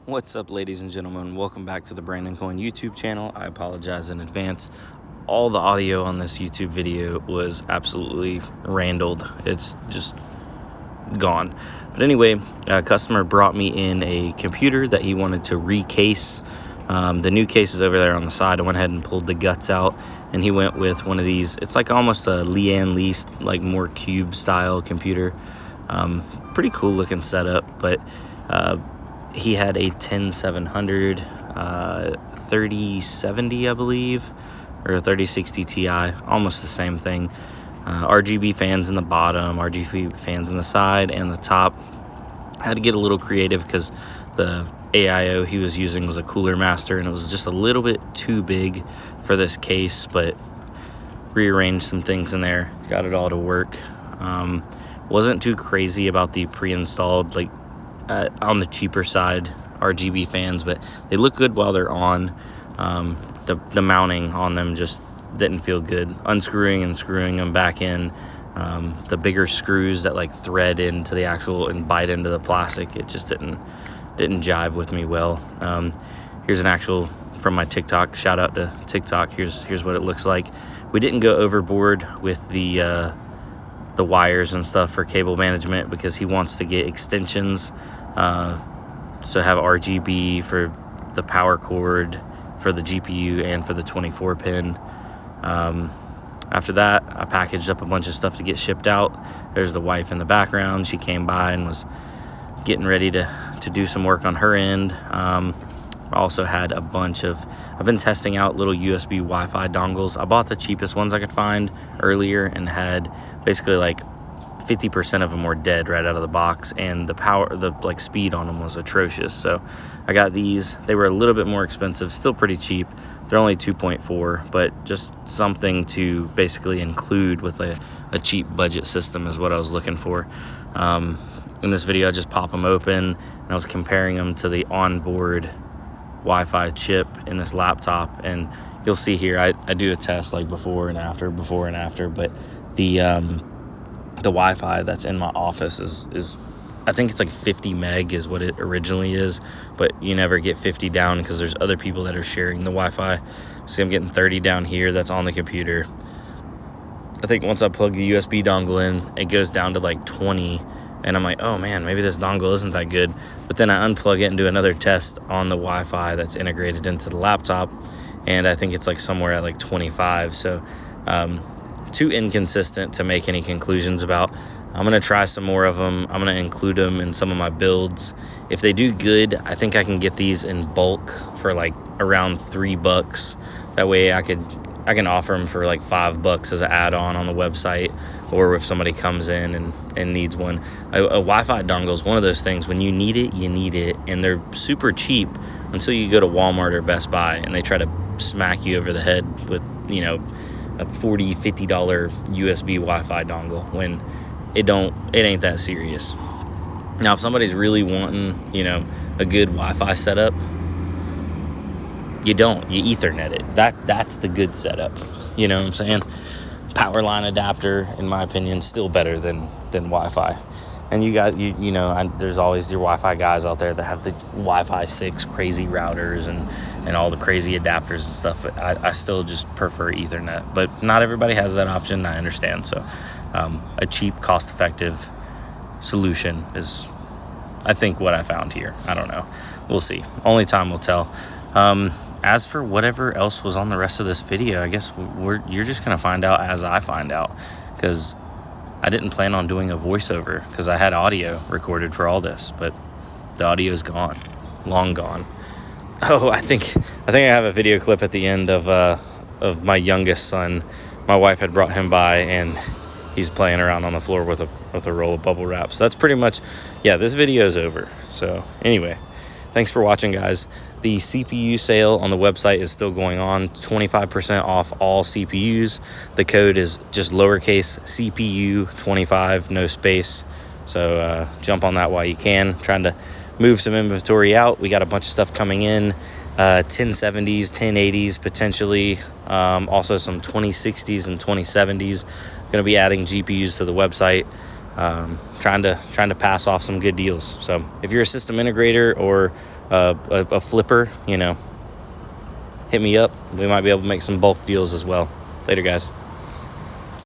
What's up, ladies and gentlemen? Welcome back to the Brandon Coyne YouTube channel. I apologize in advance. All the audio on this YouTube video was absolutely randled. It's just gone. But anyway, a customer brought me in a computer that he wanted to recase. The new case is over there on the side. I went ahead and pulled the guts out, and he went with one of these. It's like almost a Lian Li, like more cube style computer. Pretty cool looking setup, but he had a 10700 3070, I believe, or a 3060 Ti, almost the same thing. RGB fans in the bottom, RGB fans in the side and the top. I had to get a little creative because the AIO he was using was a Cooler Master, and it was just a little bit too big for this case, but rearranged some things in there, got it all to work. Wasn't too crazy about the pre-installed, like on the cheaper side, RGB fans, but they look good while they're on. The mounting on them just didn't feel good. Unscrewing and screwing them back in, the bigger screws that like thread into the actual and bite into the plastic, it just didn't jive with me well. Here's an actual from my TikTok. Shout out to TikTok. Here's what it looks like. We didn't go overboard with the wires and stuff for cable management because he wants to get extensions, so have RGB for the power cord, for the GPU, and for the 24 pin. After that, I packaged up a bunch of stuff to get shipped out. There's the wife in the background. She came by and was getting ready to do some work on her end. I also had a bunch of, I've been testing out little USB Wi-Fi dongles. I bought the cheapest ones I could find earlier and had basically like 50% of them were dead right out of the box, and the speed on them was atrocious. So I got these. They were a little bit more expensive, still pretty cheap. They're only 2.4, but just something to basically include with a cheap budget system is what I was looking for. In this video, I just pop them open, and I was comparing them to the onboard Wi-Fi chip in this laptop, and you'll see here I do a test like before and after, but the Wi-Fi that's in my office is I think it's like 50 meg is what it originally is, but you never get 50 down because there's other people that are sharing the Wi-Fi. See, I'm getting 30 down here. That's on the computer. I think once I plug the USB dongle in, it goes down to like 20, and I'm like, oh man, maybe this dongle isn't that good. But then I unplug it and do another test on the Wi-Fi that's integrated into the laptop, and I think it's like somewhere at like 25. So too inconsistent to make any conclusions about. I'm gonna try some more of them. I'm gonna include them in some of my builds. If they do good, I think I can get these in bulk for like around $3. That way I can offer them for like $5 as an add-on on the website, or if somebody comes in and needs one. A Wi-Fi dongle is one of those things, when you need it, and they're super cheap until you go to Walmart or Best Buy and they try to smack you over the head with, you know, a $40-$50 USB Wi-Fi dongle when it ain't that serious. Now, if somebody's really wanting, you know, a good Wi-Fi setup, you Ethernet it. That's the good setup. You know what I'm saying? Power line adapter, in my opinion, still better than Wi-Fi. And you know, there's always your Wi-Fi guys out there that have the Wi-Fi 6 crazy routers and all the crazy adapters and stuff, but I still just prefer Ethernet. But not everybody has that option, I understand. So a cheap, cost-effective solution is, I think, what I found here. I don't know. We'll see. Only time will tell. As for whatever else was on the rest of this video, I guess you're just going to find out as I find out, because I didn't plan on doing a voiceover because I had audio recorded for all this, but the audio's gone, long gone. Oh, I think I have a video clip at the end of my youngest son. My wife had brought him by, and he's playing around on the floor with a roll of bubble wrap. So that's pretty much, yeah, this video is over. So anyway, thanks for watching, guys. The CPU sale on the website is still going on, 25% off all CPUs. The code is just lowercase CPU 25, no space. So jump on that while you can. Trying to move some inventory out. We got a bunch of stuff coming in, 1070s, 1080s potentially, also some 2060s and 2070s. Going to be adding GPUs to the website. Trying to pass off some good deals. So if you're a system integrator or a flipper, hit me up. We might be able to make some bulk deals as well. Later, guys.